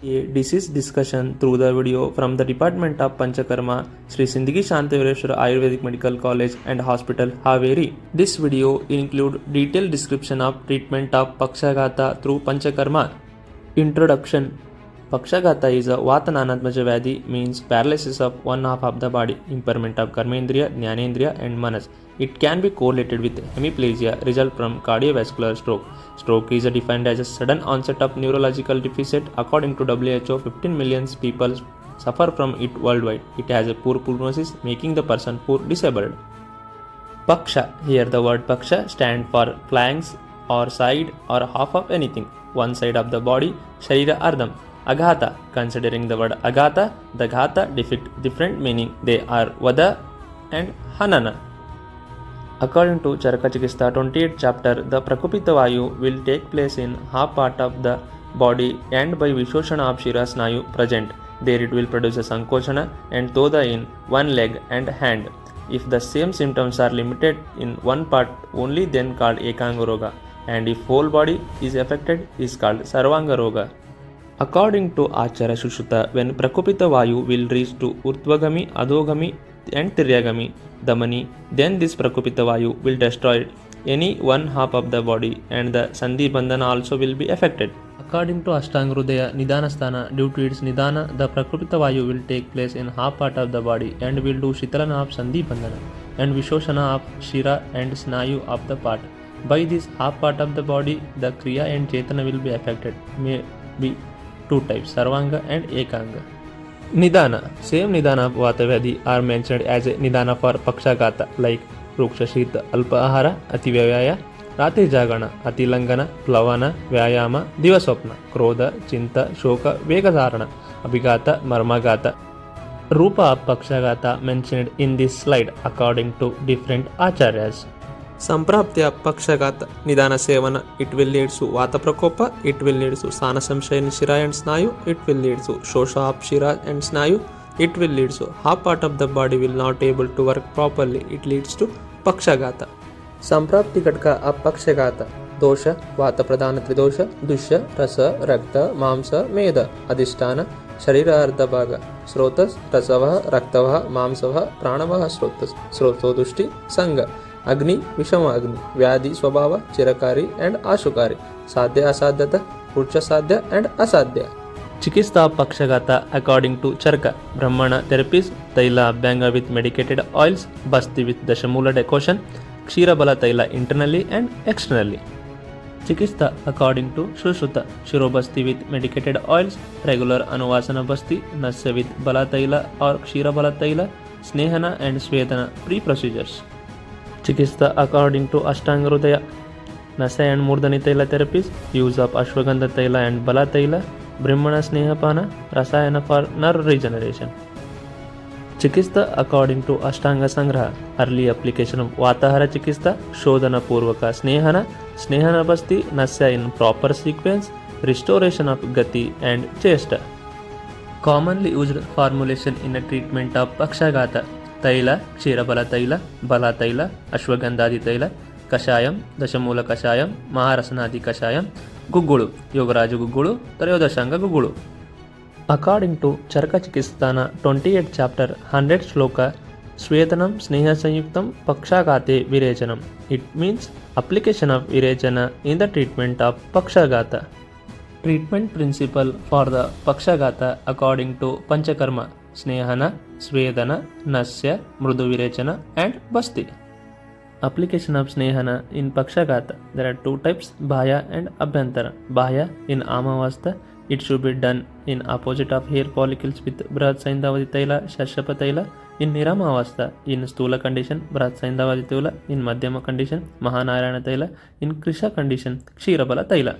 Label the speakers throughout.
Speaker 1: A disease discussion through the video from the Department of Panchakarma, Sri Sindhigi Shantavireshwara Ayurvedic Medical College and Hospital, Haveri. This video includes detailed description of treatment of Pakshagata through Panchakarma. Introduction. Pakshagata is a Vatananatmaja Vyadhi, means paralysis of one half of the body, impairment of Karmendriya, Jnanendriya and Manas. It can be correlated with hemiplegia, result from cardiovascular stroke. Stroke is defined as a sudden onset of neurological deficit. According to WHO, 15 million people suffer from it worldwide. It has a poor prognosis, making the person poor disabled. Paksha. Here the word Paksha stands for flanks or side or half of anything, one side of the body, Sharira Ardham. Aghata. Considering the word Aghata, the Ghata depict different meaning. They are Vada and Hanana. According to Charaka Chikitsa 28th chapter, the Prakupita Vayu will take place in half part of the body and by Vishoshana of Shira Snayu present. There it will produce a Sankochana and Toda in one leg and hand. If the same symptoms are limited in one part only, then called Ekanga Roga, and if whole body is affected is called Sarvanga Roga. According to Acharya Sushruta, when Prakupita Vayu will reach to Urtvagami, Adogami and Tiryagami, Damani, then this Prakupita Vayu will destroy any one half of the body and the Sandhi Bandhana also will be affected. According to Ashtangrudaya Nidanasthana, due to its Nidana, the Prakupita Vayu will take place in half part of the body and will do Shitalana of Sandhi Bandhana and Vishoshana of Shira and Snayu of the part. By this half part of the body, the Kriya and Chetana will be affected. May be two types, Sarvanga and Ekanga. Nidana. Same Nidana of Vata Vyadhi are mentioned as a Nidana for Pakshagata, like Ruksha Shita Alpa Ahara, Ati Vyayaya, Rati Jagana, Ati Langana, Plavana, Vyayama, Divasopna, Krodha, Chinta, Shoka, Vegadharana, Abhigata, Marmagata. Rupa of Pakshagata mentioned in this slide according to different acharyas. Sampraptya Pakshagata Nidana Sevana, it will lead to Vata Prakopa, it will lead to Sana Samshaya in Shira and Snayu, it will lead to Shosha of Shira and Snayu, it will lead to half part of the body will not able to work properly, it leads to Pakshagata. Samprapti Katka of Pakshagata Dosha, Vata Pradhana Tridosha, Dushya, Rasa, Rakta, Mamsa, Meda, Adhisthana, Sharira Ardha Bhaga, Srotas, Rasavaha, Raktavaha, Mamsavaha, Pranavaha Srotas, Sroto Dushti, Sanga. Agni, Vishama Agni, Vyadhi, Swabhava, Chirakari and Ashukari, Sadhya Asadhyata, Urcha Sadhya and Asadhya. Chikitsa Pakshagata according to Charaka, Brahmana therapies, Taila Abhyanga with medicated oils, Basti with Dashamula decoction, Kshirabala Taila internally and externally. Chikitsa according to Sushruta, Shirobasti with medicated oils, regular Anuvasana Basti, Nasya with Bala Taila or Kshirabala Taila, Snehana and Svedana pre-procedures. Chikitsa according to Ashtangrudaya, Nasa and Murdani Taila therapies, use of Ashwagandha Taila and Bala Taila, Brahmana Snehapana, Rasayana for nerve regeneration. Chikitsa according to Ashtanga Sangraha, early application of Vatahara Chikitsa, Shodhana Purvaka Snehana, Snehana Basti, Nasya in proper sequence, restoration of Gati and Chesta. Commonly used formulation in a treatment of Pakshagata. Taila, Kshirabala Taila, Bala Taila, Ashwagandhadi Taila, Kashayam, Dashamula Kashayam, Maharasanadi Kashayam, Gugulu, Yogaraju Gugulu, Trayodashanga Gugulu. According to Charaka Chikitstana 28th chapter 100 shloka, Swetanam Sneha Sanyuktam Pakshagate Virechanam. It means application of Virechana in the treatment of Pakshagata. Treatment principle for the Pakshagata according to Panchakarma, Snehana, Svedana, Nasya, Mrudu Virechana and Basti. Application of Snehana in Pakshagata. There are two types, Bhaya and Abhyantara. Bhaya in Amavastha, it should be done in opposite of hair follicles with Brhat Saindhavadi Taila, Shashapa Taila. In Niramavastha, in Stula condition, Brhat Saindhavadi Taila. In Madhyama condition, Mahanarayana Taila. In Krisha condition, Kshirabala Taila.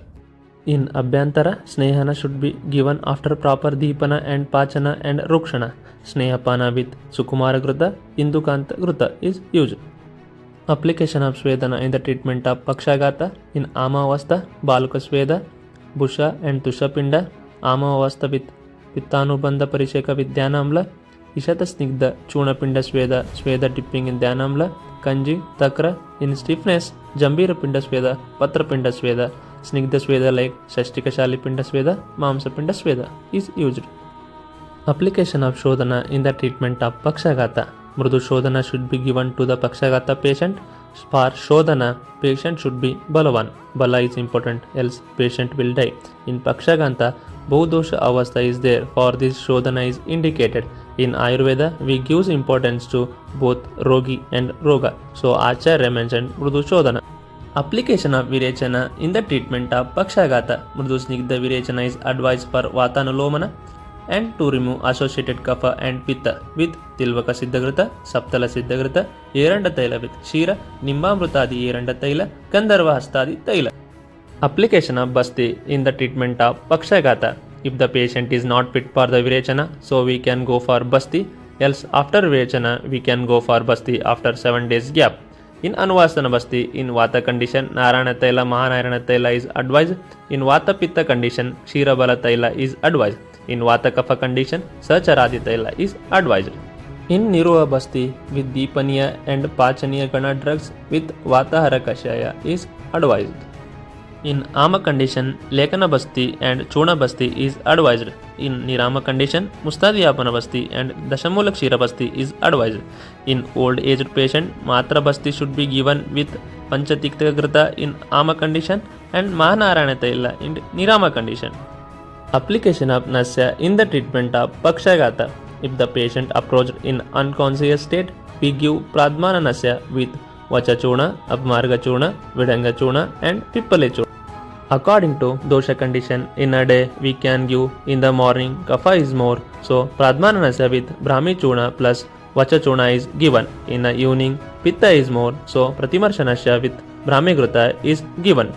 Speaker 1: In Abhyantara, Snehana should be given after proper Deepana and Pachana and Rukshana. Snehapana with Sukumara Gruta, Indukanta Gruta is used. Application of Svedana in the treatment of Pakshagata in Amavastha, Baluka Sveda, Busha and Tushapinda, Amavastha with Pittanubandha Parisheka with Dhyanamla, Ishata Snigdha, Chunapinda Sveda, Sveda dipping in Dhyanamla, Kanji, Takra in stiffness, Jambira Pinda Sveda, Patra Pinda Sveda, Snigdha Sweda like Shashtika Shalipinda Sweda, Mamsapinda Sweda is used. Application of Shodhana in the treatment of Pakshagata. Mrudu Shodhana should be given to the Pakshagata patient. For Shodhana, patient should be Balavan. Bala is important, else patient will die. In Pakshagata, Bahudosha Avastha is there, for this Shodhana is indicated. In Ayurveda, we give importance to both Rogi and Roga. So Acharya mentioned Mrudu Shodhana. Application of Virechana in the treatment of Pakshagata. Mrudu Snigdha Virechana is advised for Vatanulomana and to remove associated kapha and pitta with Tilvaka Siddhagrita, Saptala Siddhagrita, Eranda Taila with Shira, Nimbamrutadi Eranda Taila, Gandharva Hastadi Taila. Application of Basti in the treatment of Pakshagata. If the patient is not fit for the Virechana, so we can go for Basti, else after Virechana we can go for Basti after 7 days gap. In Anuvasana Basti, in Vata condition, Narayana Taila, Mahanarayana Taila is advised. In Vata Pitta condition, Shirabala Taila is advised. In Vata Kapha condition, Sacharadi Taila is advised. In Niruva Basti, with Deepaniya and Pachaniya Gana drugs with Vatahara Kashaya is advised. In Ama condition, Lekana Basti and Chuna Basti is advised. In Nirama condition, Mustadiyapana Basti and Dashamulak Shira Basti is advised. In old aged patient, Matra Basti should be given with Panchatiktagrata in Ama condition and Mahanarayana Taila in Nirama condition. Application of Nasya in the treatment of Pakshagata. If the patient approached in unconscious state, we give Pradmana Nasya with Vachachuna, Abmarga Chuna, Vidanga Chuna and Pippale Chuna. According to dosha condition, in a day we can give in the morning kapha is more, so Pradmana Nasya with Brahmi Chuna plus Vachachuna is given. In the evening, Pitta is more, so Pratimarsha Nasya with Brahmi Gruta is given.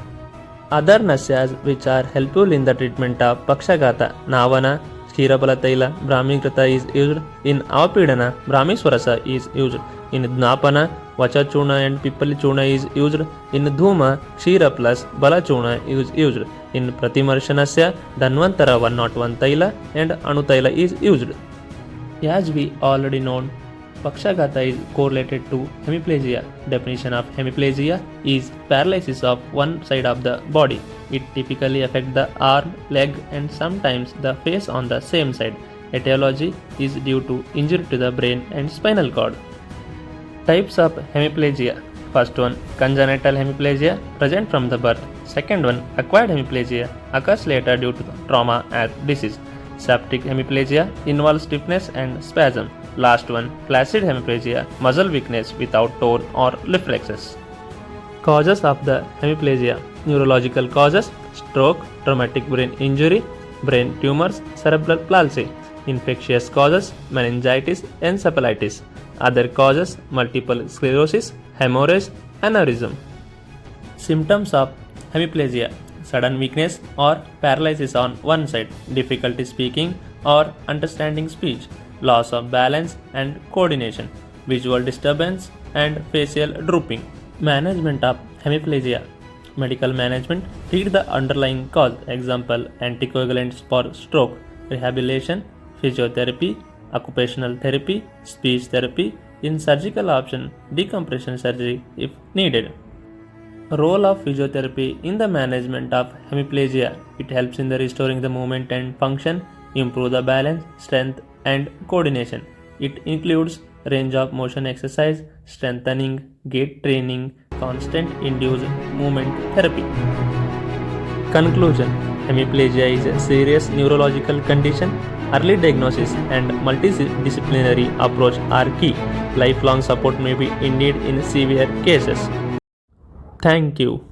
Speaker 1: Other Nasyas which are helpful in the treatment of Pakshagata, Navana, Shirabala Taila, Brahmi Gruta is used. In Avapidana, Brahmi Swarasa is used. In Dnapana, Vachachuna and Pippali Chuna is used. In Dhuma, Shira plus Bala Chuna is used. In Pratimarshanasya, Dhanvantara 101 Taila and Anu Taila is used. As we already know, Pakshagata is correlated to hemiplegia. Definition of hemiplegia is paralysis of one side of the body. It typically affects the arm, leg and sometimes the face on the same side. Etiology is due to injury to the brain and spinal cord. Types of hemiplegia. First one, congenital hemiplegia, present from the birth. Second one, acquired hemiplegia, occurs later due to trauma or disease. Septic hemiplegia involves stiffness and spasm. Last one, flaccid hemiplegia, muscle weakness without tone or reflexes. Causes of the hemiplegia. Neurological causes: stroke, traumatic brain injury, brain tumors, cerebral palsy. Infectious causes: meningitis, encephalitis. Other causes: multiple sclerosis, hemorrhage, aneurysm. Symptoms of hemiplegia: sudden weakness or paralysis on one side, difficulty speaking or understanding speech, loss of balance and coordination, visual disturbance and facial drooping. Management of hemiplegia. Medical management: treat the underlying cause, example anticoagulants for stroke, rehabilitation, physiotherapy, occupational therapy, speech therapy, in surgical option, decompression surgery if needed. Role of physiotherapy in the management of hemiplegia. It helps in the restoring the movement and function, improve the balance, strength and coordination. It includes range of motion exercise, strengthening, gait training, constant induced movement therapy. Conclusion: hemiplegia is a serious neurological condition. Early diagnosis and multidisciplinary approach are key. Lifelong support may be needed in severe cases. Thank you.